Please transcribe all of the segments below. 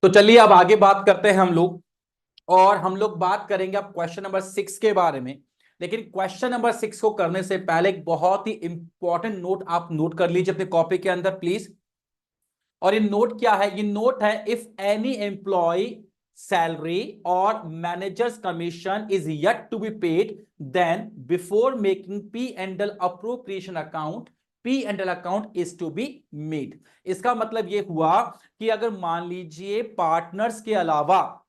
तो चलिए अब आगे बात करते हैं हम लोग। और हम लोग बात करेंगे अब क्वेश्चन नंबर 6 के बारे में। लेकिन क्वेश्चन नंबर 6 को करने से पहले एक बहुत ही इंपॉर्टेंट नोट आप नोट कर लीजिए अपने कॉपी के अंदर प्लीज। और ये नोट क्या है? ये नोट है, इफ एनी एम्प्लॉय सैलरी और managers commission is yet to be paid, then before making P and L appropriation account, P and L account is to be made. इसका मतलब ये हुआ कि अगर मान लीजिए पार्टनर्स के अलावा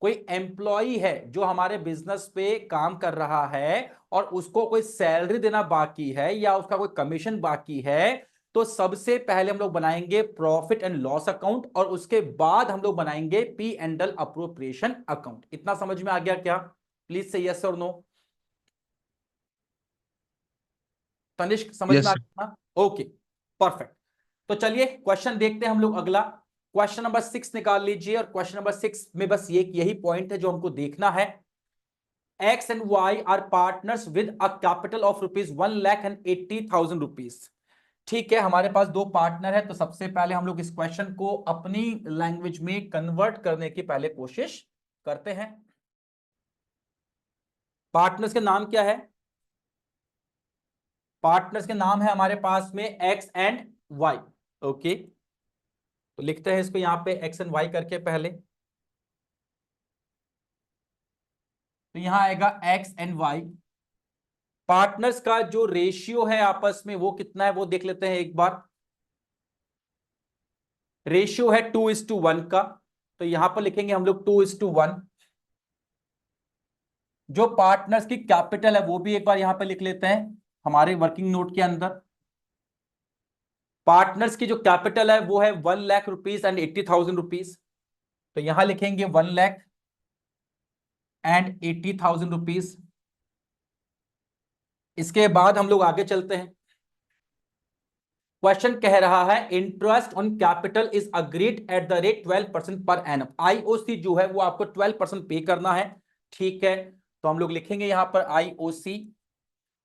कोई एम्प्लॉय है जो हमारे बिजनेस पे काम कर रहा है और उसको कोई सैलरी देना बाकी है या उसका कोई कमीशन बाकी है, तो सबसे पहले हम लोग बनाएंगे प्रॉफिट एंड लॉस अकाउंट और उसके बाद हम लोग बनाएंगे P and L appropriation account. इतना समझ में आ गया क्या? प्लीज से यस और नो। तनिष्क समझ में यस आ सर। गया ना? Okay, perfect. तो चलिए क्वेश्चन देखते हैं हम लोग अगला। क्वेश्चन नंबर 6 निकाल लीजिए और क्वेश्चन नंबर 6 में बस ये यही पॉइंट है जो हमको देखना है। X and Y are partners with a capital of rupees 1,80,000 rupees। ठीक है, हमारे पास दो पार्टनर है, तो सबसे पहले हम लोग इस क्वेश्चन को अपनी लैंग्वेज में कन्वर्ट करने की पहले कोशिश करते हैं। पार्टनर्स के नाम क्या है? पार्टनर्स के नाम है हमारे पास में एक्स एंड वाई। ओके, तो लिखते हैं इसको यहां पे एक्स एंड वाई करके पहले। तो यहां आएगा एक्स एंड वाई। पार्टनर्स का जो रेशियो है आपस में वो कितना है वो देख लेते हैं एक बार। रेशियो है 2:1 का, तो यहां पर लिखेंगे हम लोग 2:1। जो पार्टनर्स की कैपिटल है वो भी एक बार यहां पर लिख लेते हैं हमारे वर्किंग नोट के अंदर। पार्टनर्स की जो कैपिटल है वो है 1,80,000 रुपीज, तो यहां लिखेंगे 1,80,000 रुपीज। इसके बाद हम लोग आगे चलते हैं। क्वेश्चन कह रहा है interest on capital is agreed at the rate 12% per annum. IOC जो है वो आपको 12% पे करना है। ठीक है, तो हम लोग लिखेंगे यहां पर आईओसी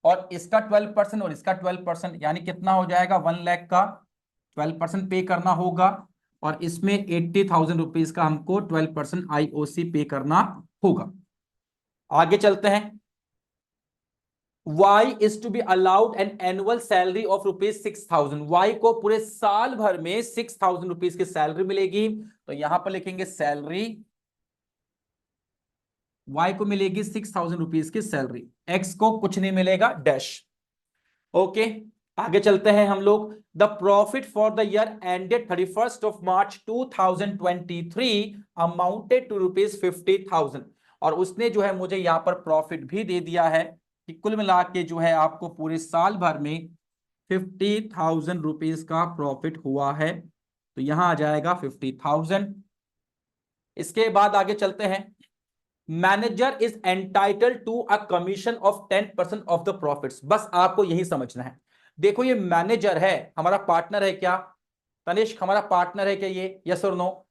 और इसका 12% और इसका 12%, यानी कितना हो जाएगा 1 लाख का 12% पे करना होगा और इसमें 80,000 रुपीज का हमको 12% आईओसी पे करना होगा। आगे चलते हैं। Y is to be allowed an annual salary of rupees 6,000। Y को पूरे साल भर में 6,000 रुपीज की सैलरी मिलेगी, तो यहां पर लिखेंगे सैलरी। Y को मिलेगी 6,000 रुपीज की सैलरी, X को कुछ नहीं मिलेगा, डैश। ओके, आगे चलते हैं हम लोग। The profit for the year ended 31 March 2023 amounted to rupees 50,000। और उसने जो है मुझे यहां पर प्रॉफिट भी दे दिया है कि कुल मिला के जो है आपको पूरे साल भर में 50,000 रुपीज का प्रॉफिट हुआ है, तो यहां आ जाएगा 50,000। इसके बाद आगे चलते हैं। Manager is entitled to a commission of 10% of the profits. बस आपको यही समझना है। देखो ये मैनेजर है, हमारा पार्टनर है क्या? तनिष्क हमारा पार्टनर है क्या ये? यस और नो?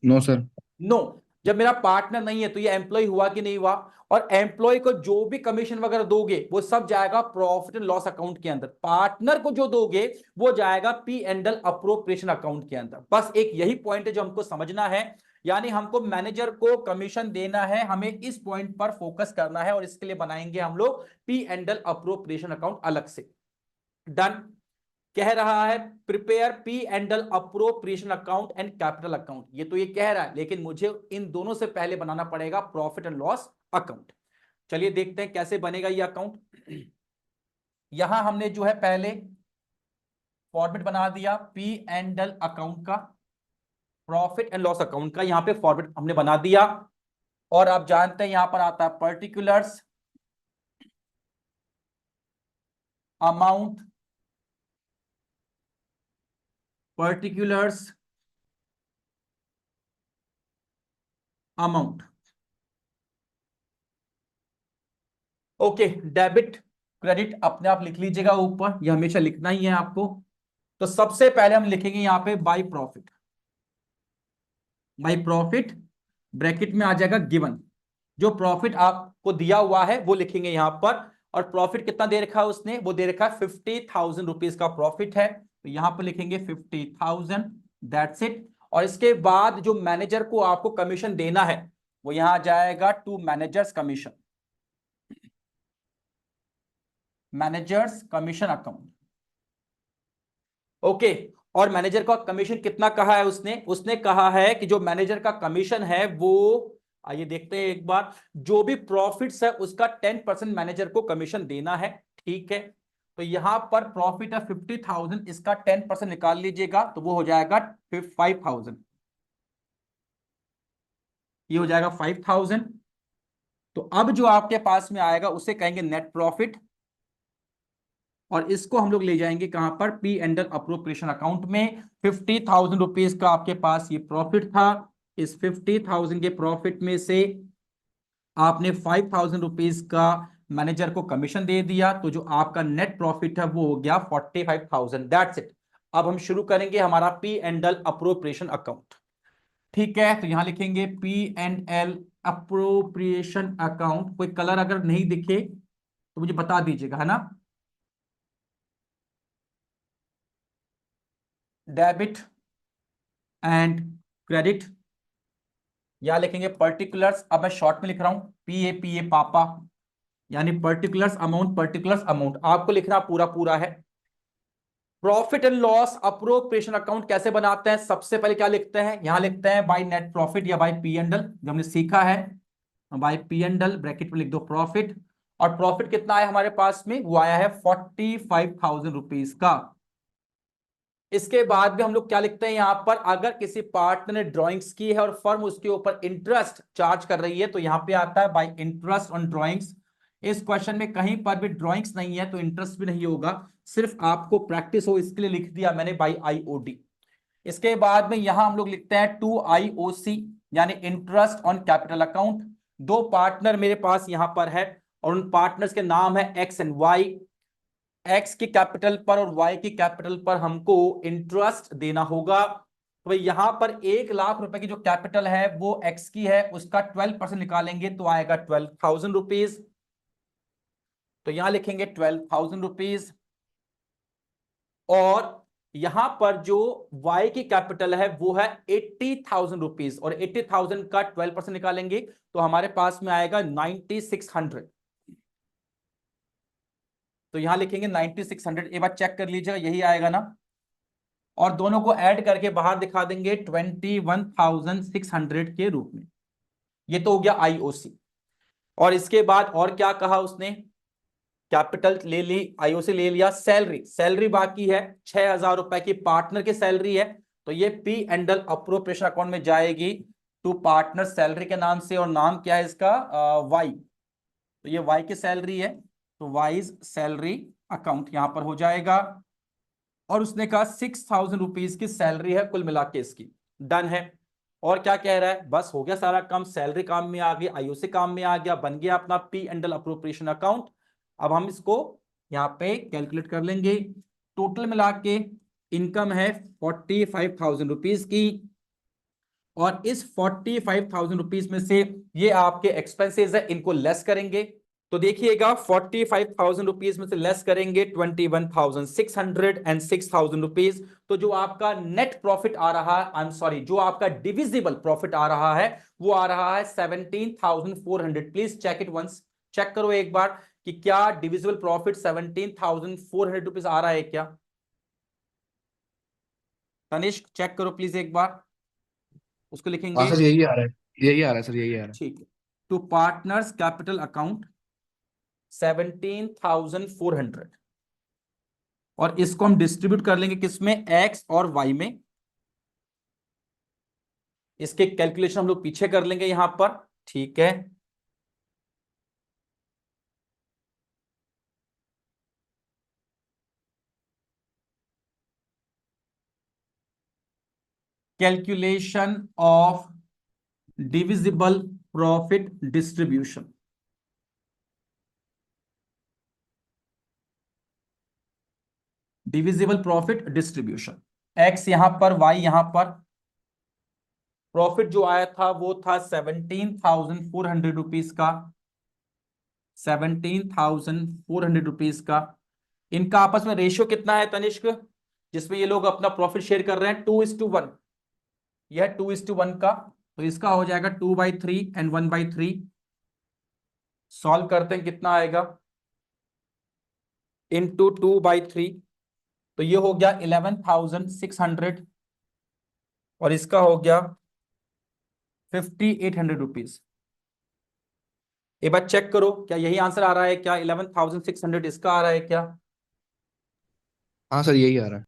No sir. नो। जब मेरा पार्टनर नहीं है तो ये एम्प्लॉय हुआ कि नहीं हुआ? और एम्प्लॉय को जो भी कमीशन वगैरह दोगे वो सब जाएगा प्रॉफिट एंड लॉस अकाउंट के अंदर। पार्टनर को जो दोगे वो जाएगा P and L appropriation account के अंदर। बस एक यही पॉइंट है जो हमको समझना है, यानी हमको मैनेजर को कमीशन देना है, हमें इस पॉइंट पर फोकस करना है और इसके लिए बनाएंगे हम लोग P and L appropriation account अलग से। डन। कह रहा है prepare P and L appropriation account and capital account. ये तो ये कह रहा है, लेकिन मुझे इन दोनों से पहले बनाना पड़ेगा प्रॉफिट एंड लॉस अकाउंट। चलिए देखते हैं कैसे बनेगा ये अकाउंट। यहां हमने जो है पहले फॉर्मेट बना दिया पी एंड एल अकाउंट का, प्रॉफिट एंड लॉस अकाउंट का, यहां पे फॉर्मेट हमने बना दिया। और आप जानते हैं यहां पर आता है particulars, amount, particulars, amount. Okay, debit credit अपने आप लिख लीजिएगा ऊपर, ये हमेशा लिखना ही है आपको। तो सबसे पहले हम लिखेंगे यहां पे by profit. By profit bracket में आ जाएगा गिवन, जो प्रॉफिट आपको दिया हुआ है वो लिखेंगे यहां पर। और प्रॉफिट कितना दे रखा है उसने? वो दे रखा है 50,000 रुपीज का प्रॉफिट है, तो यहां पर लिखेंगे 50,000, दैट्स इट। और इसके बाद जो मैनेजर को आपको कमीशन देना है वो यहां आ जाएगा to managers commission, managers commission account. Okay, और मैनेजर का कमीशन कितना कहा है उसने? उसने कहा है कि जो मैनेजर का कमीशन है वो, आइए देखते हैं एक बार, जो भी प्रॉफिट्स है उसका 10% मैनेजर को कमीशन देना है। ठीक है, तो यहां पर प्रॉफिट है 50,000, इसका 10% निकाल लीजिएगा तो वो हो जाएगा 5,000, ये हो जाएगा 5,000। तो अब जो आपके पास में आएगा उसे कहेंगे नेट प्रॉफिट, और इसको हम लोग ले जाएंगे कहां पर? P and L appropriation account में। 50,000 रुपीज का आपके पास ये प्रॉफिट था, इस 50,000 के प्रॉफिट में से आपने 5,000 रुपीज का मैनेजर को कमीशन दे दिया, तो जो आपका नेट प्रॉफिट है वो हो गया 45,000। That's it. अब हम शुरू करेंगे हमारा P and L appropriation account. ठीक है, तो यहां लिखेंगे P and L appropriation account. कोई कलर अगर नहीं दिखे तो मुझे बता दीजिएगा, है ना। डेबिट एंड क्रेडिट, या लिखेंगे पर्टिकुलर्स। अब मैं शॉर्ट में लिख रहा हूं, पी ए पापा, यानी पर्टिकुलर्स अमाउंट, पर्टिकुलर्स अमाउंट आपको लिखना पूरा पूरा है। Profit and loss appropriation account कैसे बनाते हैं? सबसे पहले क्या लिखते हैं? यहां लिखते हैं बाय नेट प्रॉफिट या बाय पी एंड एल, जो हमने सीखा है। By P and L bracket में लिख दो प्रॉफिट, और प्रॉफिट कितना आया हमारे पास में? वो आया है 45,000 रुपीज का। इसके बाद भी हम लोग क्या लिखते हैं यहां पर? अगर किसी पार्टनर ने ड्राइंग्स की है और फर्म उसके ऊपर इंटरेस्ट चार्ज कर रही है तो यहां पे आता है बाय इंटरेस्ट ऑन ड्राइंग्स। इस क्वेश्चन में कहीं पर भी ड्राइंग्स नहीं है तो इंटरेस्ट भी नहीं होगा, सिर्फ आपको प्रैक्टिस हो इसके लिए लिख दिया मैंने बाय आईओडी। इसके बाद में यहां हम लोग लिखते हैं टू आईओसी, यानी इंटरेस्ट ऑन कैपिटल अकाउंट। दो पार्टनर मेरे पास यहां पर है और उन पार्टनर्स के नाम है एक्स एंड वाई। एक्स की कैपिटल पर और वाई की कैपिटल पर हमको इंटरेस्ट देना होगा। तो भाई यहां पर 1,00,000 रुपए की जो कैपिटल है वो एक्स की है, उसका 12% निकालेंगे तो आएगा 12,000 रुपीज। तो यहां लिखेंगे 12,000 रुपीज। और यहां पर जो वाई की कैपिटल है वो है 80,000 रुपीज, और 80,000 का 12% निकालेंगे तो हमारे पास में आएगा 9,600। तो यहां लिखेंगे 9,600, एक बार चेक कर लीजिएगा यही आएगा ना। और दोनों को ऐड करके बाहर दिखा देंगे 21,600 के रूप में। ये तो हो गया आईओसी। और इसके बाद और क्या कहा उसने? कैपिटल ले ली, आईओसी ले लिया, सैलरी, सैलरी बाकी है 6,000 रुपए की पार्टनर की सैलरी है, तो ये P and L appropriation account में जाएगी टू पार्टनर सैलरी के नाम से। और नाम क्या है इसका? वाई। तो ये वाई की सैलरी है, तो वाइज सैलरी अकाउंट यहां पर हो जाएगा। और उसने कहा 6,000 रुपीज की सैलरी है कुल मिला के इसकी। डन है। और क्या कह रहा है? बस हो गया सारा काम, सैलरी काम में आ गई, आईओसी काम में आ गया, बन गया अपना P and L appropriation account. अब हम इसको यहाँ पे कैलकुलेट कर लेंगे। टोटल मिला के इनकम है 45,000 रुपीज की, और इस 45,000 रुपीज में से ये आपके एक्सपेंसेस है, इनको लेस करेंगे। तो देखिएगा 45,000 रुपीज में से लेस करेंगे 21,600 एंड 6,000 रुपीज, तो जो आपका नेट प्रॉफिट आ रहा है, आई एम सॉरी, जो आपका डिविजिबल प्रॉफिट आ रहा है वो आ रहा है 17,400। Please check it once, check करो एक बार कि क्या डिविजिबल प्रॉफिट 17,400 रुपीज आ रहा है क्या? तनिष्क चेक करो प्लीज एक बार, उसको हाँ लिखेंगे। सर, यही आ रहा है, यही आ रहा है सर, यही आ रहा है। ठीक है, टू पार्टनर्स कैपिटल अकाउंट 17,400, और इसको हम डिस्ट्रीब्यूट कर लेंगे किसमें? एक्स और वाई में। इसके कैलकुलेशन हम लोग पीछे कर लेंगे यहां पर। ठीक है, calculation of divisible profit distribution. Divisible profit distribution, x यहां पर, वाई यहां पर। प्रॉफिट जो आया था वो था 17,400 रुपीज का, 17,400 रुपीज का। इनका आपस में रेशियो कितना है तनिष्क, जिसमें ये लोग अपना प्रॉफिट शेयर कर रहे हैं? 2:1। यह 2:1 का, तो इसका हो जाएगा 2/3 एंड 1/3। सॉल्व करते हैं, कितना आएगा, इंटू 2/3, तो ये हो गया 11,600 और इसका हो गया 5,800 रुपीज। एक बार चेक करो क्या यही आंसर आ रहा है क्या, 11,600 इसका आ रहा है क्या, हाँ सर यही आ रहा है।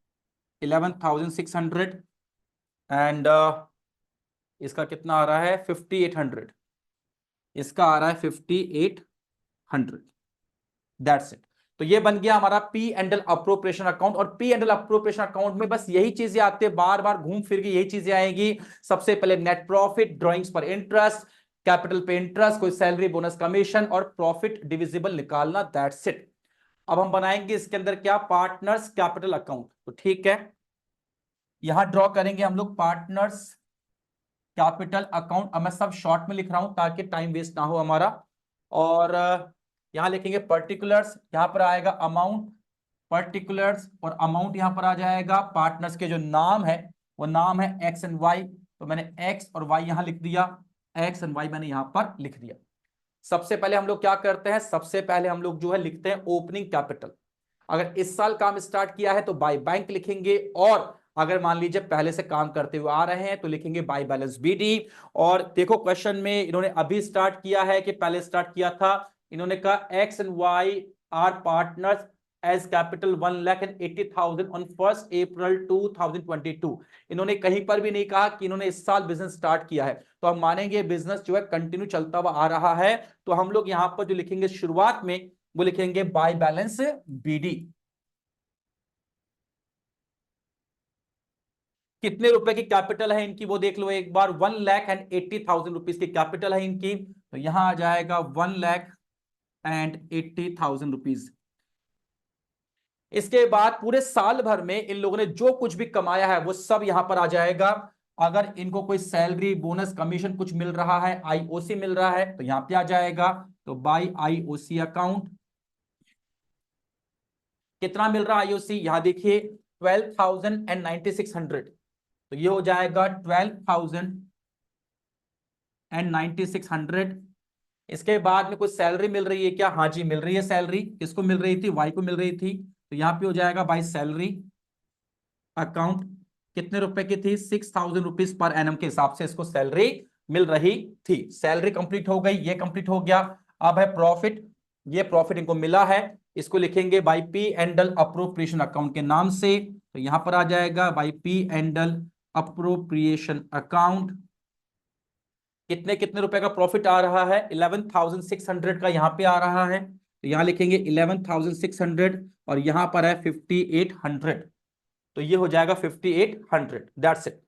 11,600 एंड इसका कितना आ रहा है 5,800, इसका आ रहा है 5,800। That's it. तो ये बन गया हमारा P and L appropriation account. और P and L appropriation account में बस यही चीजें आती है, बार बार घूम फिर के यही चीजें आएगी। सबसे पहले नेट प्रॉफिट, ड्रॉइंग्स पर इंटरेस्ट, कैपिटल पे इंटरेस्ट, कोई सैलरी बोनस कमीशन और प्रॉफिट डिविजिबल निकालना। That's it. अब हम बनाएंगे इसके अंदर क्या, पार्टनर्स कैपिटल अकाउंट। तो ठीक है, यहां ड्रॉ करेंगे हम लोग पार्टनर्स कैपिटल अकाउंट। अब मैं सब शॉर्ट में लिख रहा हूं ताकि टाइम वेस्ट ना हो हमारा। और यहां लिखेंगे पर्टिकुलर्स, यहां पर आएगा अमाउंट, पर्टिकुलर्स और अमाउंट यहां पर आ जाएगा। पार्टनर्स के जो नाम है वो नाम है एक्स एंड वाई, तो मैंने एक्स और वाई यहां लिख दिया, एक्स एंड वाई मैंने यहां पर लिख दिया। सबसे पहले हम लोग क्या करते हैं, सबसे पहले हम लोग जो है लिखते हैं ओपनिंग कैपिटल। अगर इस साल काम स्टार्ट किया है तो बाय बैंक लिखेंगे, और अगर मान लीजिए पहले से काम करते हुए आ रहे हैं तो लिखेंगे बाय बैलेंस बीडी। और देखो क्वेश्चन में इन्होंने अभी स्टार्ट किया है कि पहले स्टार्ट किया था, इन्होंने कहा X and Y are partners as capital 1,80,000 on 1 April 2022। इन्होंने कहीं पर भी नहीं कहा कि इन्होंने इस साल बिजनेस स्टार्ट किया है, तो हम मानेंगे बिजनेस जो है कंटिन्यू चलता हुआ आ रहा है। तो हम लोग यहां पर जो लिखेंगे शुरुआत में वो लिखेंगे बाय बैलेंस बीडी। कितने रुपए की कैपिटल है इनकी वो देख लो एक बार, 1,80,000 रुपीज की कैपिटल है इनकी। तो यहां आ जाएगा 1,80,000 रुपीज। इसके बाद पूरे साल भर में इन लोगों ने जो कुछ भी कमाया है वो सब यहां पर आ जाएगा। अगर इनको कोई सैलरी बोनस कमीशन कुछ मिल रहा है, आईओसी मिल रहा है, तो यहां पे आ जाएगा। तो बाय आईओसी अकाउंट, कितना मिल रहा है आईओसी, यहां देखिए 12,096 तो ये हो जाएगा 12,096। इसके बाद में कुछ सैलरी मिल रही है क्या, हाँ जी मिल रही है सैलरी। किसको मिल रही थी, वाई को मिल रही थी, तो यहां पे हो जाएगा बाय सैलरी अकाउंट। कितने रुपए की थी, 6,000 रुपीज पर एनम के हिसाब से इसको सैलरी मिल रही थी। सैलरी कंप्लीट हो गई, ये कंप्लीट हो गया। अब है प्रॉफिट, ये प्रॉफिट इनको मिला है, इसको लिखेंगे by P and L appropriation account के नाम से। तो यहां पर आ जाएगा by P and L appropriation account. कितने कितने रुपए का प्रॉफिट आ रहा है, 11,600 का यहां पे आ रहा है, तो यहां लिखेंगे 11,600 और यहां पर है 5,800। तो ये हो जाएगा 5,800। That's it.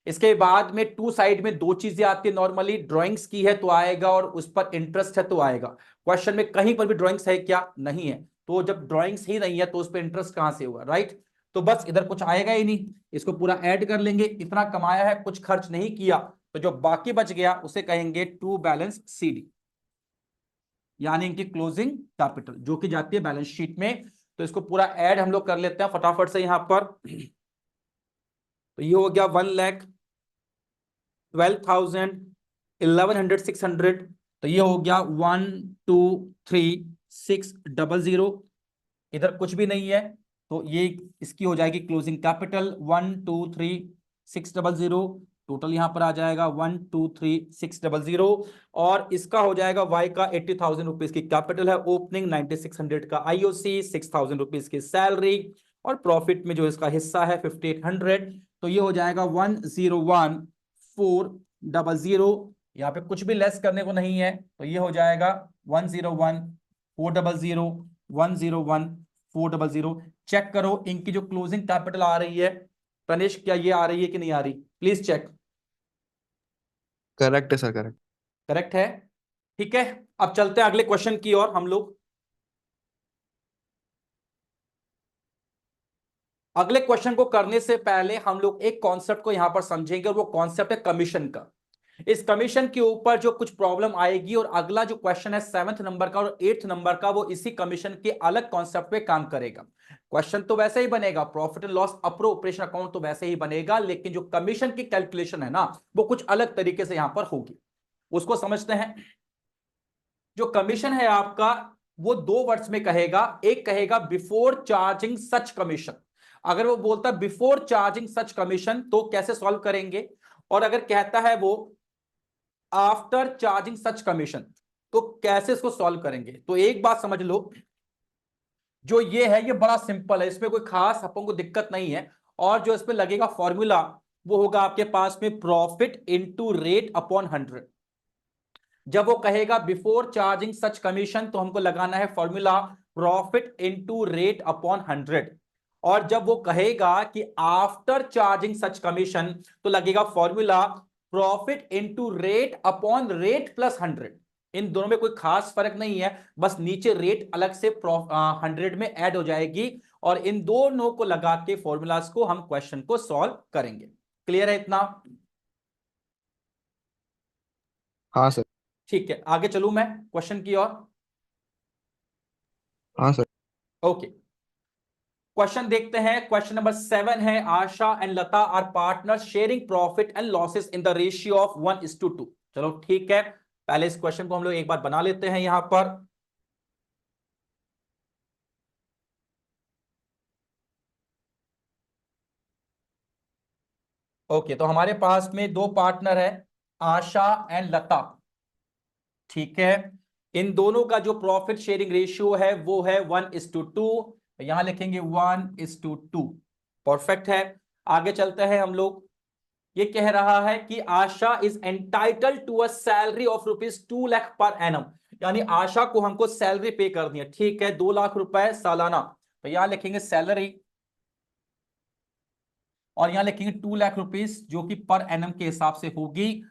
इसके बाद में टू साइड में दो चीजें आती है नॉर्मली, ड्राइंग्स की है तो आएगा और उस पर इंटरेस्ट है तो आएगा। क्वेश्चन में कहीं पर भी ड्राइंग्स है क्या, नहीं है, तो जब ड्राइंग्स ही नहीं है तो उस पर इंटरेस्ट कहां से होगा, राइट। तो बस इधर कुछ आएगा ही नहीं, इसको पूरा ऐड कर लेंगे। इतना कमाया है, कुछ खर्च नहीं किया, तो जो बाकी बच गया उसे कहेंगे टू बैलेंस सीडी, यानी इनकी क्लोजिंग कैपिटल जो कि जाती है बैलेंस शीट में। तो इसको पूरा ऐड हम लोग कर लेते हैं फटाफट से यहां पर। तो ये हो गया 1,12,11,600। तो ये हो गया 1,2,3,600। इधर कुछ भी नहीं है, तो ये इसकी हो जाएगी क्लोजिंग कैपिटल 1,2,3,600। टोटल यहां पर आ जाएगा 1,2,3,600। और इसका हो जाएगा वाई का 80,000 रुपीज की कैपिटल है, ओपनिंग 9,600 का आईओसी, 6,000 रुपीज की सैलरी, और प्रॉफिट में जो इसका हिस्सा है 5,800। तो ये हो जाएगा 1,01,400। यहाँ पे कुछ भी लेस करने को नहीं है, तो ये हो जाएगा 1,01,400, 1,01,400। चेक करो इनकी जो क्लोजिंग कैपिटल आ रही है तनिष्क, क्या ये आ रही है कि नहीं आ रही, प्लीज चेक। करेक्ट है सर, करेक्ट। करेक्ट है, ठीक है। अब चलते हैं अगले क्वेश्चन की ओर हम लोग। अगले क्वेश्चन को करने से पहले हम लोग एक कॉन्सेप्ट को यहां पर समझेंगे, और वो कॉन्सेप्ट है कमीशन का। इस कमीशन के ऊपर जो कुछ प्रॉब्लम आएगी और अगला जो क्वेश्चन है 7th नंबर का और 8th नंबर का, वो इसी कमीशन के अलग कॉन्सेप्ट पे काम करेगा। क्वेश्चन तो वैसे ही बनेगा, profit and loss appropriation account तो वैसे ही बनेगा, लेकिन जो कमीशन की कैलकुलेशन है ना, वो कुछ अलग तरीके से यहां पर होगी। उसको समझते हैं। जो कमीशन है आपका, वो दो वर्ड्स में कहेगा। एक कहेगा बिफोर चार्जिंग सच कमीशन। अगर वो बोलता है बिफोर चार्जिंग सच कमीशन तो कैसे सॉल्व करेंगे, और अगर कहता है वो आफ्टर चार्जिंग सच कमीशन तो कैसे इसको सॉल्व करेंगे। तो एक बात समझ लो, जो ये है ये बड़ा सिंपल है, इसमें कोई खास अपन को दिक्कत नहीं है। और जो इसमें लगेगा फॉर्मूला, वो होगा आपके पास में प्रॉफिट इनटू रेट अपॉन 100। जब वो कहेगा बिफोर चार्जिंग सच कमीशन तो हमको लगाना है formula profit into rate upon 100। और जब वो कहेगा कि आफ्टर चार्जिंग सच कमीशन तो लगेगा formula profit into rate upon rate plus 100। इन दोनों में कोई खास फर्क नहीं है, बस नीचे रेट अलग से 100 में ऐड हो जाएगी। और इन दोनों को लगा के फॉर्मूलाज को हम क्वेश्चन को सॉल्व करेंगे। क्लियर है इतना? हाँ सर। ठीक है, आगे चलूं मैं क्वेश्चन की ओर। हाँ सर। ओके, क्वेश्चन देखते हैं। क्वेश्चन नंबर 7 है, Asha and Lata are partner sharing profit and losses in the ratio of 1:2। चलो ठीक है, पहले इस क्वेश्चन को हम लोग एक बार बना लेते हैं यहां पर। ओके, तो हमारे पास में दो पार्टनर है, आशा एंड लता। ठीक है, इन दोनों का जो प्रॉफिट शेयरिंग रेशियो है वो है 1:2। यहां लिखेंगे 1:2। परफेक्ट है। आगे चलते हैं हम लोग। ये कह रहा है कि Asha is entitled to a salary of ₹2 lakh per annum. यानी आशा को हमको सैलरी पे करनी है, ठीक है, 2 लाख रुपए सालाना। तो यहां लिखेंगे सैलरी, और यहां लिखेंगे 2 लाख रुपीस जो कि पर एनम के हिसाब से होगी।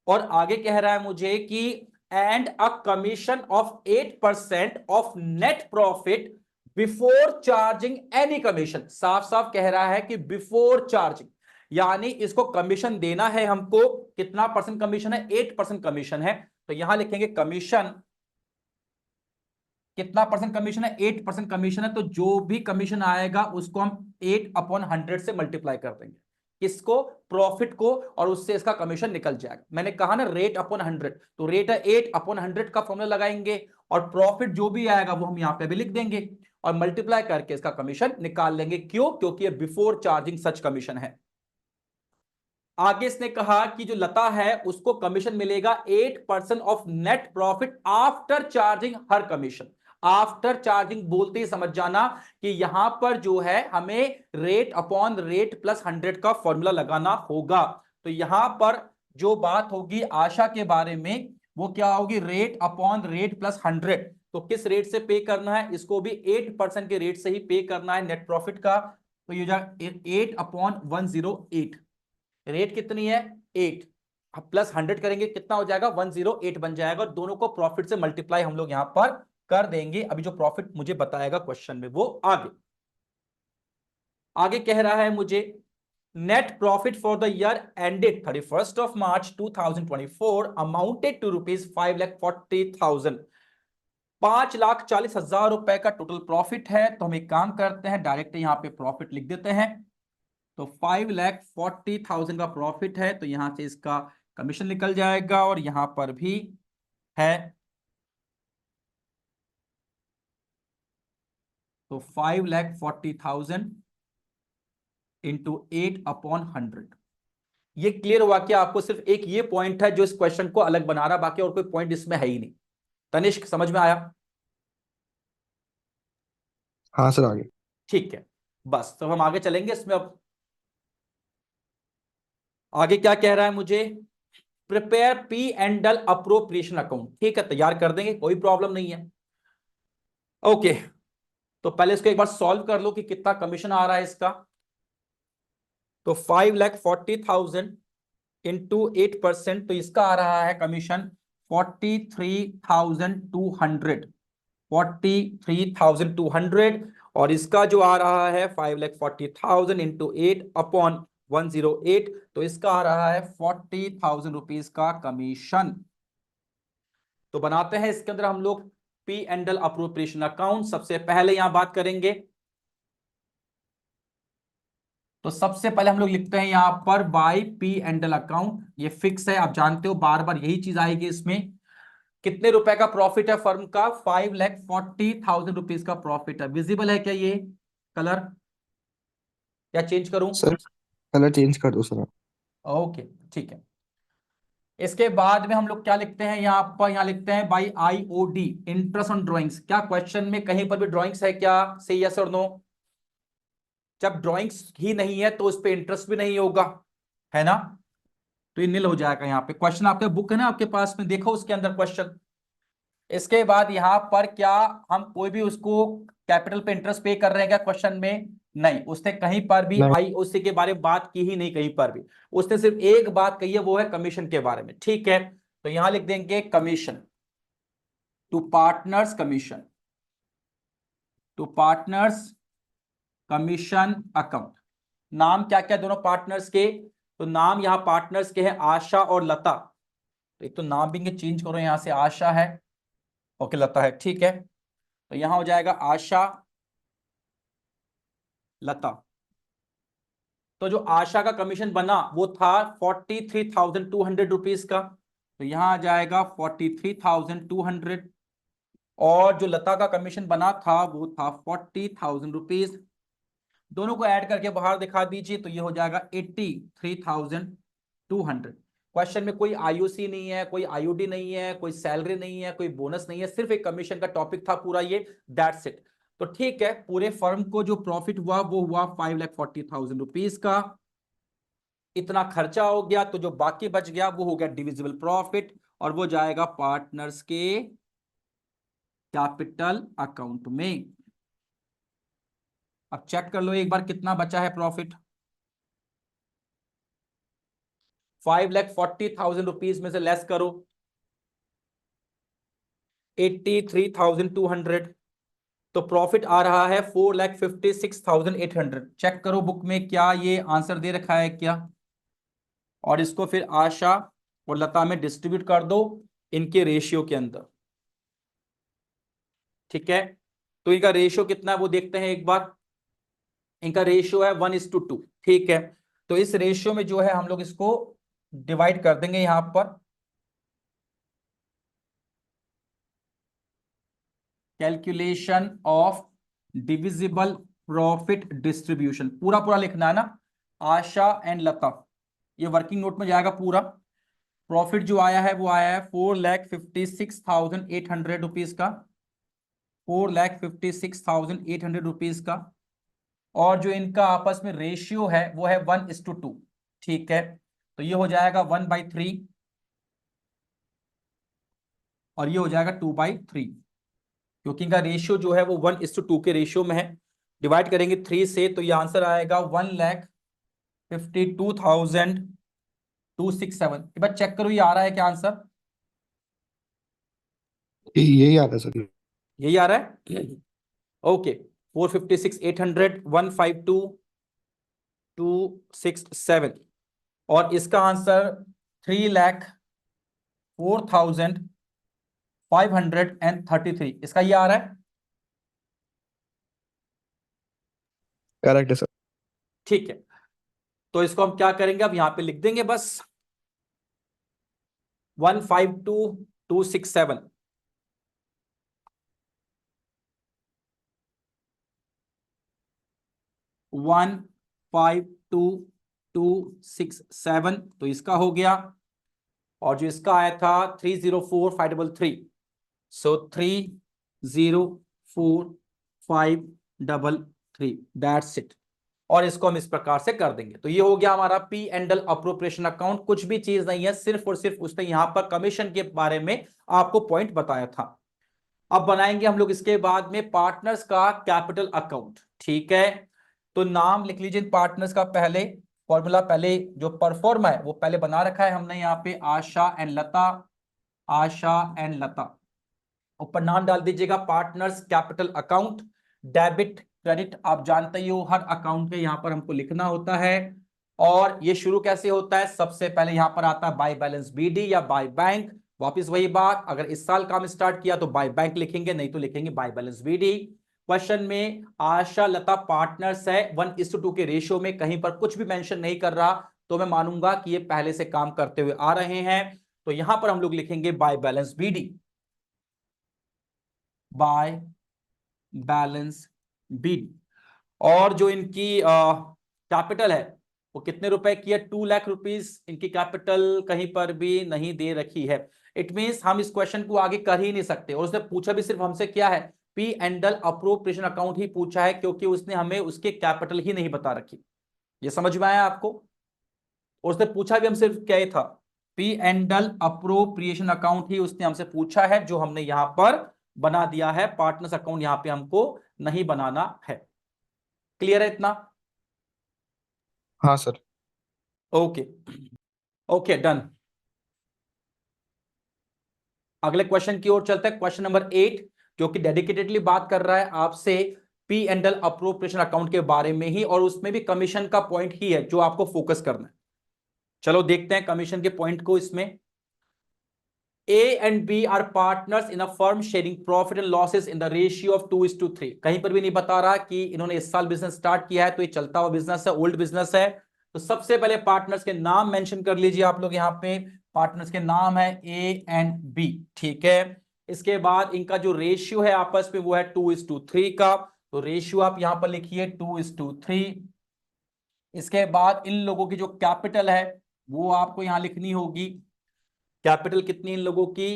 और आगे कह रहा है मुझे कि and a commission of 8% of net profit before charging any commission. साफ साफ कह रहा है कि बिफोर चार्जिंग, यानी इसको कमीशन देना है हमको। कितना परसेंट कमीशन है? 8% कमीशन है। तो यहां लिखेंगे कमीशन, कितना परसेंट कमीशन है? 8% कमीशन है। तो जो भी कमीशन आएगा उसको हम 8/100 से मल्टीप्लाई कर देंगे, किसको? प्रॉफिट को, और उससे इसका कमीशन निकल जाएगा। मैंने कहा ना रेट अपॉन 100, तो रेट है 8/100 का फॉर्मूला लगाएंगे, और प्रॉफिट जो भी आएगा वो हम यहां पे भी लिख देंगे, और मल्टीप्लाई करके इसका कमीशन निकाल लेंगे। क्यों? क्योंकि ये बिफोर चार्जिंग सच कमीशन है। आगे इसने कहा कि जो लता है उसको कमीशन मिलेगा 8% of net profit after charging her commission. After charging बोलते ही समझ जाना कि यहां पर जो है हमें रेट अपॉन रेट प्लस 100 का फॉर्मूला लगाना होगा। तो यहां पर जो बात होगी आशा के बारे में वो क्या होगी? Rate upon rate plus 100। तो किस रेट से पे करना है? इसको भी 8% के रेट से ही पे करना है नेट प्रॉफिट का। तो ये जा 8/108। रेट कितनी है? 8, प्लस 100 करेंगे कितना हो जाएगा? 108 बन जाएगा। और दोनों को प्रॉफिट से मल्टीप्लाई हम लोग यहां पर कर देंगे। अभी जो प्रॉफिट मुझे बताएगा क्वेश्चन में वो आगे आगे कह रहा है मुझे net profit for the year ended 31 March 2024 amounted to ₹5,40,000। 5,40,000 रुपए का टोटल प्रॉफिट है। तो हम एक काम करते हैं, डायरेक्ट यहां पे प्रॉफिट लिख देते हैं। तो 5,40,000 का प्रॉफिट है, तो यहां से इसका कमीशन निकल जाएगा, और यहां पर भी है। तो 5,40,000 इंटू 8/100। ये क्लियर हुआ कि आपको सिर्फ एक ये पॉइंट है जो इस क्वेश्चन को अलग बना रहा, बाकी और कोई पॉइंट इसमें है ही नहीं। तनिष्क, समझ में आया? हाँ सर, आगे। ठीक है, बस तो हम आगे चलेंगे इसमें। अब आगे क्या कह रहा है मुझे? Prepare P&L appropriation account. ठीक है, तैयार कर देंगे, कोई प्रॉब्लम नहीं है। ओके, तो पहले इसको एक बार सॉल्व कर लो कि कितना कमीशन आ रहा है इसका। तो 5,40,000 इंटू 8%, तो इसका आ रहा है कमीशन 43,200। 43,200। और इसका जो आ रहा है 5,40,000 इंटू 8/100, 108, तो इसका आ रहा है 40,000 रुपीज का कमीशन। तो बनाते हैं इसके अंदर हम लोग P and L appropriation account. सबसे पहले यहां बात करेंगे, तो सबसे पहले हम लोग लिखते हैं यहां पर by P and L account. ये फिक्स है, आप जानते हो बार बार यही चीज आएगी इसमें। कितने रुपए का प्रॉफिट है फर्म का? 5,40,000 रुपीज का प्रॉफिट है। विजिबल है क्या ये कलर, या चेंज करूं? सर कलर चेंज कर दो सर आप। ओके, ठीक है। इसके बाद में हम लोग क्या लिखते हैं यहां पर? यहां लिखते हैं by IOD, interest on drawings. क्या क्वेश्चन में कहीं पर भी ड्रॉइंग्स है क्या? से यस और नो? जब ड्रॉइंग्स ही नहीं है तो उस पर इंटरेस्ट भी नहीं होगा, है ना? तो ये नील हो जाएगा। यहाँ पे क्वेश्चन आपके बुक है ना आपके पास में, देखो उसके अंदर क्वेश्चन। इसके बाद यहाँ पर क्या हम कोई भी उसको कैपिटल पे इंटरेस्ट पे कर रहे हैं क्या क्वेश्चन में? नहीं, उसने कहीं पर भी नहीं IOC के बारे में बात की ही नहीं, कहीं पर भी। उसने सिर्फ एक बात कही है, वो है कमीशन के बारे में। ठीक है, तो यहां लिख देंगे commission to partners, commission to partners commission account. नाम क्या क्या दोनों पार्टनर्स के? तो नाम यहां पार्टनर्स के हैं आशा और लता। तो एक तो नाम भी इनके चेंज करो, यहां से आशा है, ओके लता है, ठीक है। तो यहां हो जाएगा आशा लता। तो जो आशा का कमीशन बना वो था 43,200 रुपीज का, तो यहां आ जाएगा 43,200। और जो लता का कमीशन बना था वो था 40,000 रुपीज। दोनों को ऐड करके बाहर दिखा दीजिए, तो ये हो जाएगा 83,200। क्वेश्चन में कोई IOC नहीं है, कोई IOD नहीं है, कोई सैलरी नहीं है, कोई बोनस नहीं है, सिर्फ एक कमीशन का टॉपिक था पूरा ये, दैट्स इट। तो ठीक है, पूरे फर्म को जो प्रॉफिट हुआ वो हुआ 5,40,000 रुपीज का। इतना खर्चा हो गया, तो जो बाकी बच गया वो हो गया डिविजिबल प्रॉफिट, और वो जाएगा पार्टनर्स के कैपिटल अकाउंट में। अब चेक कर लो एक बार कितना बचा है प्रॉफिट। 5,40,000 रुपीज में से लेस करो 83,200, तो प्रॉफिट आ रहा है 4,56,800। चेक करो बुक में क्या ये आंसर दे रखा है क्या? और इसको फिर आशा और लता में डिस्ट्रीब्यूट कर दो इनके रेशियो के अंदर। ठीक है, तो इनका रेशियो कितना है वो देखते हैं एक बार। इनका रेशियो है 1:2। ठीक है, तो इस रेशियो में जो है हम लोग इसको डिवाइड कर देंगे यहां पर। Calculation of divisible profit distribution, पूरा पूरा लिखना है ना, आशा एंड लता। ये वर्किंग नोट में जाएगा पूरा। प्रॉफिट जो आया है वो आया है 4,56,800 रुपीज का, 4,56,800 रुपीज का। और जो इनका आपस में रेशियो है वो है 1:2। ठीक है, तो ये हो जाएगा 1/3, और ये हो जाएगा 2/3, क्योंकि इनका रेशियो जो है वो 1:2 के रेशियो में है। डिवाइड करेंगे 3 से, तो ये आंसर आएगा 1,52,267। एक बार चेक करो ये आ रहा है क्या आंसर? यही आता है सर। यही आ रहा है। ओके, 4,56,800, 152,267, और इसका आंसर 3,04,533, इसका ये आ रहा है। करेक्ट है सर। ठीक है, तो इसको हम क्या करेंगे, अब यहां पे लिख देंगे बस 152,267। 152,267, तो इसका हो गया। और जो इसका आया था 3,04,533, सो 3,04,533, दैट्स इट। और इसको हम इस प्रकार से कर देंगे, तो ये हो गया हमारा P and L appropriation account. कुछ भी चीज नहीं है, सिर्फ और सिर्फ उसने यहां पर कमीशन के बारे में आपको पॉइंट बताया था। अब बनाएंगे हम लोग इसके बाद में पार्टनर्स का कैपिटल अकाउंट। ठीक है, तो नाम लिख लीजिए पार्टनर्स का। पहले फॉर्मूला, पहले जो परफॉर्म है वो पहले बना रखा है हमने यहाँ पे, आशा एंड लता, आशा एंड लता। ऊपर नाम डाल दीजिएगा partners capital account. Debit credit आप जानते ही हो, हर अकाउंट के यहाँ पर हमको लिखना होता है। और ये शुरू कैसे होता है, सबसे पहले यहां पर आता है बाय बैलेंस बीडी या बाय बैंक। वापिस वही बात, अगर इस साल काम स्टार्ट किया तो बाय बैंक लिखेंगे, नहीं तो लिखेंगे बाय बैलेंस बीडी। क्वेश्चन में आशा लता पार्टनर्स है 1:2 के रेशियो में, कहीं पर कुछ भी मेंशन नहीं कर रहा, तो मैं मानूंगा कि ये पहले से काम करते हुए आ रहे हैं। तो यहां पर हम लोग लिखेंगे by balance BD, by balance BD. और जो इनकी कैपिटल है वो कितने रुपए की है, 2 लाख रुपीज इनकी कैपिटल कहीं पर भी नहीं दे रखी है। इट मींस हम इस क्वेश्चन को आगे कर ही नहीं सकते। और उसने पूछा भी सिर्फ हमसे क्या है, P and L appropriation account ही पूछा है, क्योंकि उसने हमें उसके कैपिटल ही नहीं बता रखी। ये समझ में आया आपको। और उसने पूछा भी हम सिर्फ क्या ही था, P and L appropriation account ही उसने हमसे पूछा है, जो हमने यहां पर बना दिया है। पार्टनर्स अकाउंट यहां पे हमको नहीं बनाना है। क्लियर है इतना? हाँ सर। Okay, okay done. अगले क्वेश्चन की ओर चलते हैं, क्वेश्चन नंबर 8, जो कि डेडिकेटेडली बात कर रहा है आपसे P and L appropriation account के बारे में ही, और उसमें भी कमीशन का पॉइंट ही है जो आपको फोकस करना है। चलो देखते हैं कमीशन के पॉइंट को। इसमें A and B are partners in a firm sharing profit and losses in the ratio of 2:3। कहीं पर भी नहीं बता रहा कि इन्होंने इस साल बिजनेस स्टार्ट किया है, तो ये चलता हुआ बिजनेस है, ओल्ड बिजनेस है। तो सबसे पहले पार्टनर्स के नाम मेंशन कर लीजिए आप लोग यहाँ पे। पार्टनर्स के नाम है A and B, ठीक है। इसके बाद इनका जो रेशियो है आपस में वो है 2:3 का, तो रेशियो आप यहां पर लिखिए 2:3। इसके बाद इन लोगों की जो कैपिटल है वो आपको यहां लिखनी होगी। कैपिटल कितनी इन लोगों की,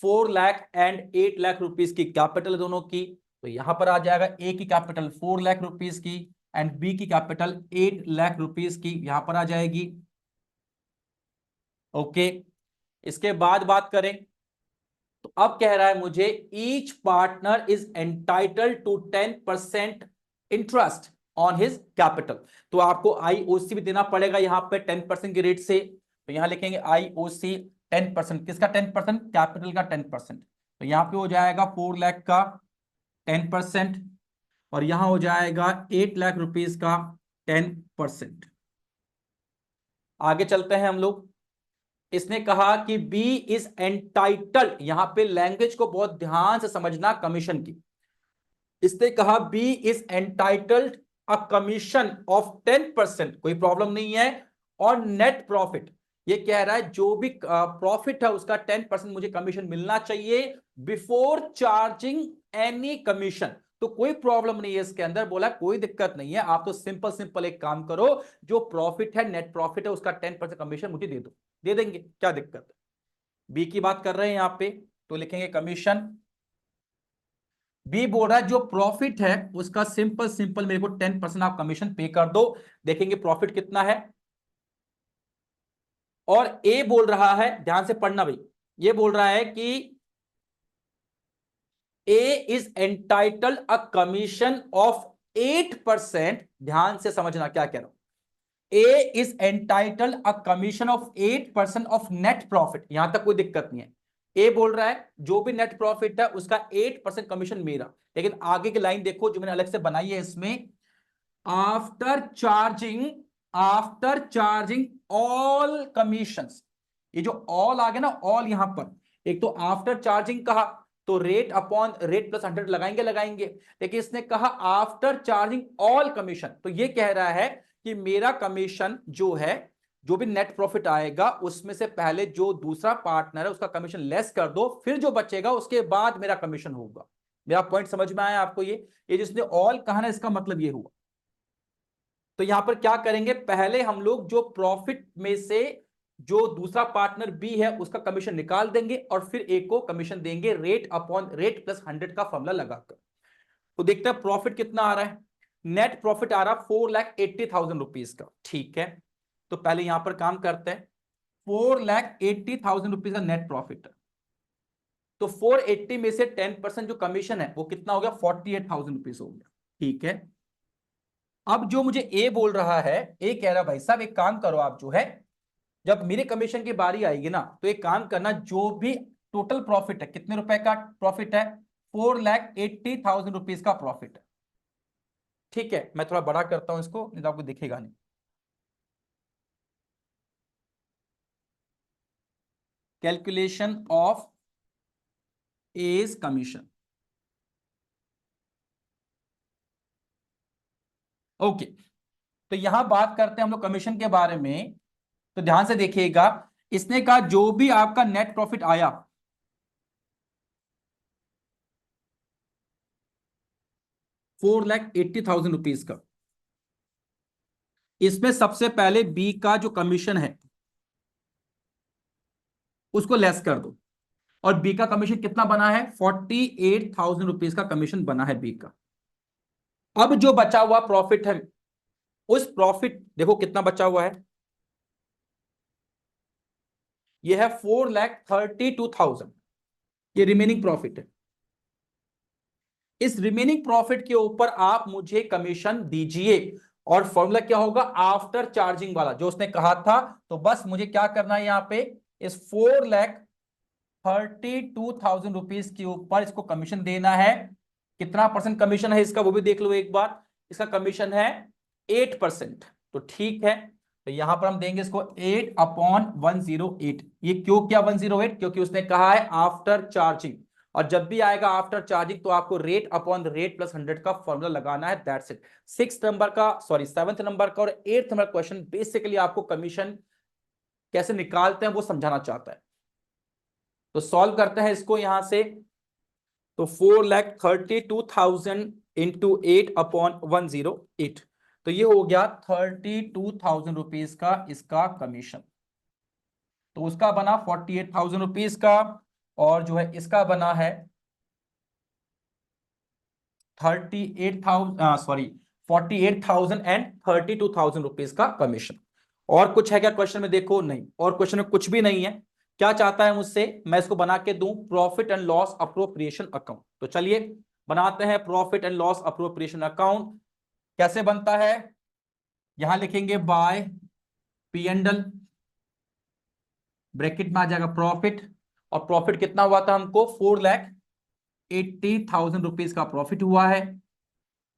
4 लाख एंड 8 लाख रुपीज की कैपिटल दोनों की। तो यहां पर आ जाएगा ए की कैपिटल 4 लाख रुपीज की एंड बी की कैपिटल 8 लाख रुपीज की, यहां पर आ जाएगी। ओके, इसके बाद बात करें तो अब कह रहा है मुझे each partner is entitled to 10% interest on his capital. तो आपको आईओसी भी देना पड़ेगा यहां पे 10% के रेट से। तो यहां लिखेंगे आईओसी 10%, किसका 10%, कैपिटल का 10%। तो यहां पे हो जाएगा 4 लाख का 10%, और यहां हो जाएगा 8 लाख रुपीज का 10%। आगे चलते हैं हम लोग। इसने कहा कि बी इज एंटाइटल्ड, यहां पे लैंग्वेज को बहुत ध्यान से समझना कमीशन की। इसने कहा B is entitled a commission of 10%, कोई प्रॉब्लम नहीं है। और नेट प्रॉफिट, ये कह रहा है जो भी प्रॉफिट है उसका 10% मुझे कमीशन मिलना चाहिए बिफोर चार्जिंग एनी कमीशन। तो कोई प्रॉब्लम नहीं है इसके अंदर, बोला कोई दिक्कत नहीं है, आप तो सिंपल सिंपल एक काम करो, जो प्रॉफिट है नेट प्रॉफिट है उसका 10% कमीशन मुझे दे दो, दे देंगे, क्या दिक्कत है। बी की बात कर रहे हैं यहां पे, तो लिखेंगे कमीशन। बी बोल रहा है जो प्रॉफिट है उसका सिंपल सिंपल मेरे को 10% आप कमीशन पे कर दो। देखेंगे प्रॉफिट कितना है। और ए बोल रहा है, ध्यान से पढ़ना भाई, ये बोल रहा है कि A is entitled a commission of 8%। ध्यान से समझना क्या कह रहा हूं, A is entitled a commission of 8% of net profit, यहां तक कोई दिक्कत नहीं है। ए बोल रहा है जो भी नेट प्रॉफिट है उसका 8% कमीशन मेरा। लेकिन आगे की लाइन देखो जो मैंने अलग से बनाई है इसमें, after charging, after charging all commissions. ये जो ऑल आ गया ना, ऑल यहां पर, एक तो आफ्टर चार्जिंग कहा तो रेट अपॉन रेट प्लस 100 लगाएंगे लगाएंगे, लेकिन इसने कहा आफ्टर चार्जिंग ऑल कमीशन। तो ये कह रहा है कि मेरा कमीशन जो है, जो भी नेट प्रॉफिट आएगा उसमें से पहले जो दूसरा पार्टनर है उसका कमीशन लेस कर दो, फिर जो बचेगा उसके बाद मेरा कमीशन होगा। मेरा पॉइंट समझ में आया आपको? ये जिसने ऑल कहा ना, इसका मतलब ये हुआ। तो यहां पर क्या करेंगे, पहले हम लोग जो प्रॉफिट में से जो दूसरा पार्टनर बी है उसका कमीशन निकाल देंगे, और फिर ए को कमीशन देंगे रेट अपॉन रेट प्लस 100 का फॉर्मूला लगाकर। तो देखते हैं प्रॉफिट कितना आ रहा है। नेट प्रॉफिट आ रहा 4,80,000 रुपीज का, ठीक है। तो पहले यहां पर काम करते हैं, 4,80,000 रुपीज का नेट प्रॉफिट है। तो 480 में से 10% जो कमीशन है वो कितना हो गया, 48,000 रुपीज हो गया, ठीक है। अब जो मुझे ए बोल रहा है, ए कह रहा है भाई साहब एक काम करो आप, जो है जब मेरे कमीशन की बारी आएगी ना तो एक काम करना, जो भी टोटल प्रॉफिट है, कितने रुपए का प्रॉफिट है, 4,80,000 रुपीज का प्रॉफिट है, ठीक है। मैं थोड़ा बड़ा करता हूं इसको, नहीं तो आपको दिखेगा नहीं। Calculation of A's commission. Okay, तो यहां बात करते हैं हम लोग कमीशन के बारे में। तो ध्यान से देखिएगा, इसने कहा जो भी आपका नेट प्रॉफिट आया, ₹4,80,000 का, इसमें सबसे पहले बी का जो कमीशन है उसको लेस कर दो। और बी का कमीशन कितना बना है? ₹48,000 का कमीशन बना है बी का। अब जो बचा हुआ प्रॉफिट है, उस प्रॉफिट देखो कितना बचा हुआ है, ये है 4,32,000, ये रिमेनिंग प्रॉफिट है। इस रिमेनिंग प्रॉफिट के ऊपर आप मुझे कमीशन दीजिए, और फॉर्मूला क्या होगा? आफ्टर चार्जिंग वाला जो उसने कहा था। तो बस मुझे क्या करना है, यहां पे इस 4,32,000 के ऊपर इसको कमीशन देना है। कितना परसेंट कमीशन है इसका, वो भी देख लो एक बार। इसका कमीशन है 8%। तो ठीक है, तो यहां पर हम देंगे इसको 8/108। ये क्यों किया 108? क्योंकि उसने कहा है आफ्टर चार्जिंग, और जब भी आएगा आफ्टर चार्जिंग तो आपको रेट अपॉन रेट प्लस 100 का फॉर्मूला लगाना है। That's it. 7th नंबर का और 8th नंबर क्वेश्चन बेसिकली आपको कमीशन कैसे निकालते हैं वो समझाना चाहता है। तो सॉल्व करते हैं इसको यहां से। तो 4,32,000 इंटू 8/108, तो ये हो गया 32,000 का इसका कमीशन। तो उसका बना 48,000 का, और जो है इसका बना है 48,000 का कमीशन। और कुछ है क्या क्वेश्चन में? देखो नहीं, और क्वेश्चन में कुछ भी नहीं है। क्या चाहता है मुझसे? मैं इसको बना के दूं profit and loss appropriation account. तो चलिए बनाते हैं profit and loss appropriation account. कैसे बनता है? यहां लिखेंगे by P and L, bracket में आ जाएगा प्रॉफिट। और प्रॉफिट कितना हुआ था हमको? 4,80,000 का प्रॉफिट हुआ है।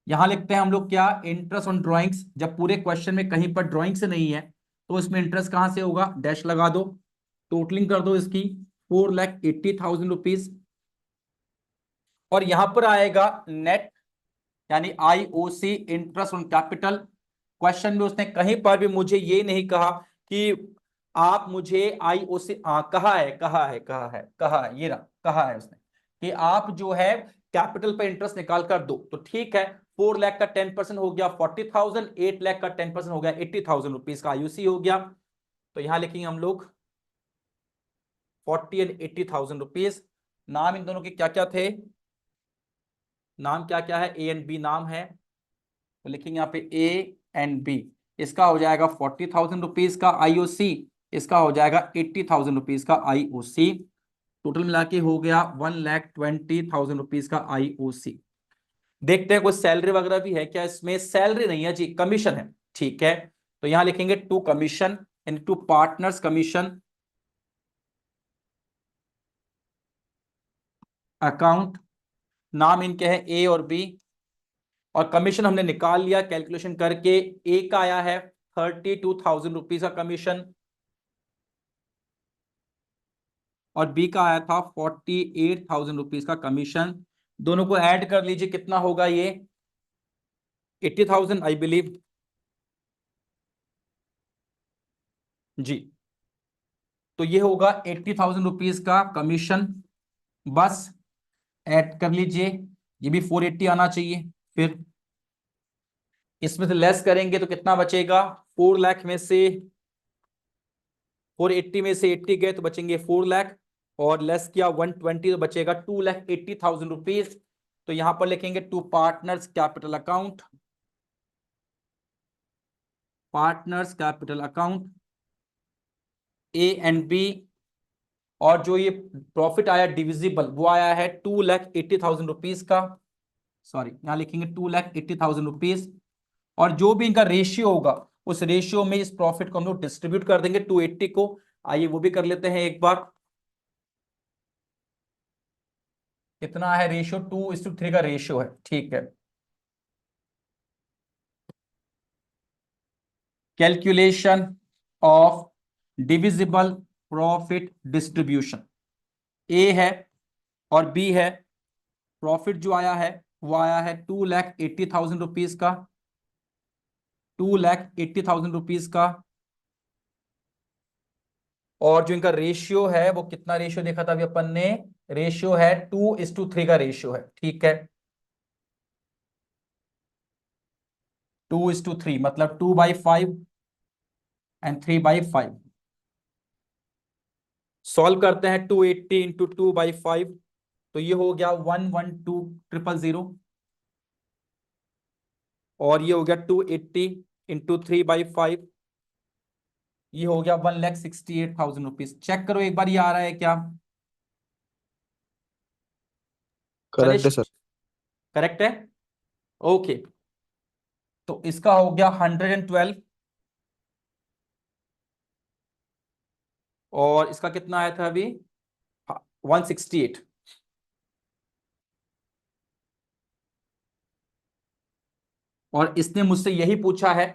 यहां लिखते हैं हम लोग क्या? Interest on drawings. जब पूरे क्वेश्चन में कहीं पर ड्राइंग से नहीं है तो इसमें इंटरेस्ट कहां से होगा? डैश लगा दो, टोटलिंग कर दो इसकी 4,80,000 और यहां पर आएगा नेट, यानी IOC, interest on capital. Question में उसने कहीं पर भी मुझे ये नहीं कहा कि आप मुझे आईओसी, कहा है ये रहा, कहा है उसने कि आप जो है कैपिटल पे इंटरेस्ट निकाल कर दो। तो ठीक है, 4 लाख का 10% हो गया 40,000, 8 लाख का 10% हो गया 80,000 का आईओसी हो गया। तो यहां लिखेंगे हम लोग 40 एंड 80,000। नाम इन दोनों के क्या क्या थे? नाम क्या क्या है? ए एंड बी नाम है। तो लिखेंगे यहाँ पे ए एंड बी। इसका हो जाएगा 40,000 का आईओसी, इसका हो जाएगा 80,000 का आईओसी। टोटल मिला के हो गया 1,20,000 का आईओसी। देखते हैं कोई सैलरी वगैरह भी है क्या इसमें? सैलरी नहीं है जी, कमीशन है। ठीक है, तो यहां लिखेंगे to commission in to partners commission account. नाम इनके हैं ए और बी, और कमीशन हमने निकाल लिया कैलकुलेशन करके। ए का आया है 32,000 का कमीशन, और बी का आया था 48,000 का कमीशन। दोनों को ऐड कर लीजिए, कितना होगा ये? 80,000 आई बिलीव जी। तो ये होगा 80,000 का कमीशन। बस ऐड कर लीजिए, ये भी 480 आना चाहिए। फिर इसमें से लेस करेंगे तो कितना बचेगा? 4 लाख में से 480 में से 80 गए तो बचेंगे 4 लाख, और लेस किया 120 तो बचेगा 2,80,000। तो यहां पर लिखेंगे to partners capital account, partners capital account A and B. और जो ये प्रॉफिट आया डिविजिबल वो आया है 2,80,000 का। सॉरी, यहां लिखेंगे 2,80,000। और जो भी इनका रेशियो होगा उस रेशियो में इस प्रॉफिट को हम लोग डिस्ट्रीब्यूट कर देंगे 280 को। आइए वो भी कर लेते हैं एक बार। कितना है रेशियो? 2:3 का रेशियो है। ठीक है, calculation of divisible profit distribution. A है और बी है। प्रॉफिट जो आया है वो आया है 2,80,000 रुपीज का, 2,80,000 रुपीज का। और जो इनका रेशियो है वो कितना रेशियो देखा था अभी अपन ने, रेशियो है 2:3 का रेशियो है, ठीक है। 2:3 मतलब 2/5 एंड 3/5। सॉल्व करते हैं 280 इंटू 2/5, तो ये हो गया 112,000। और ये हो गया 280 इंटू 3/5, ये हो गया 1,68,000 रुपीज। चेक करो एक बार ये आ रहा है क्या करेक्ट है तनिष्क? सर। करेक्ट है, ओके। तो इसका हो गया 112, और इसका कितना आया था अभी, 168। और इसने मुझसे यही पूछा है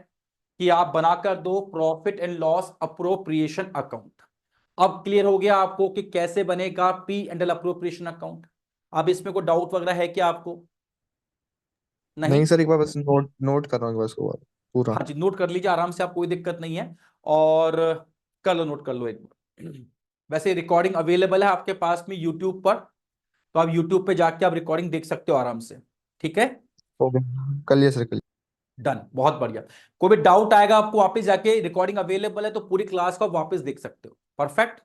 कि आप बनाकर दो profit and loss appropriation account. अब क्लियर हो गया आपको कि कैसे बनेगा P and L appropriation account? अब इसमें कोई डाउट वगैरह है क्या आपको? नहीं नहीं? सर, एक बार बस नोट नोट कर रहा हूँ, बस को पूरा। हाँ जी, नोट कर लीजिए आराम से, आप कोई दिक्कत नहीं है। और कर लो, नोट कर लो एक बार। वैसे रिकॉर्डिंग अवेलेबल है आपके पास में यूट्यूब पर, तो आप यूट्यूब पे जाके आप रिकॉर्डिंग देख सकते हो आराम से, ठीक है। ओके, कर लिया सर, कर लिया। डन, बहुत बढ़िया। कोई भी डाउट आएगा आपको वापस जाके, रिकॉर्डिंग अवेलेबल है तो पूरी क्लास को आप वापस देख सकते हो। परफेक्ट।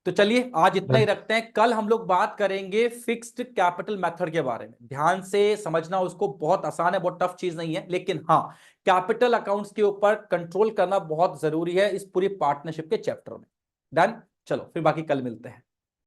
तो चलिए आज इतना ही Done। रखते हैं, कल हम लोग बात करेंगे फिक्स्ड कैपिटल मेथड के बारे में। ध्यान से समझना उसको, बहुत आसान है, बहुत टफ चीज नहीं है, लेकिन हाँ, कैपिटल अकाउंट्स के ऊपर कंट्रोल करना बहुत जरूरी है इस पूरी पार्टनरशिप के चैप्टर में। डन, चलो फिर बाकी कल मिलते हैं।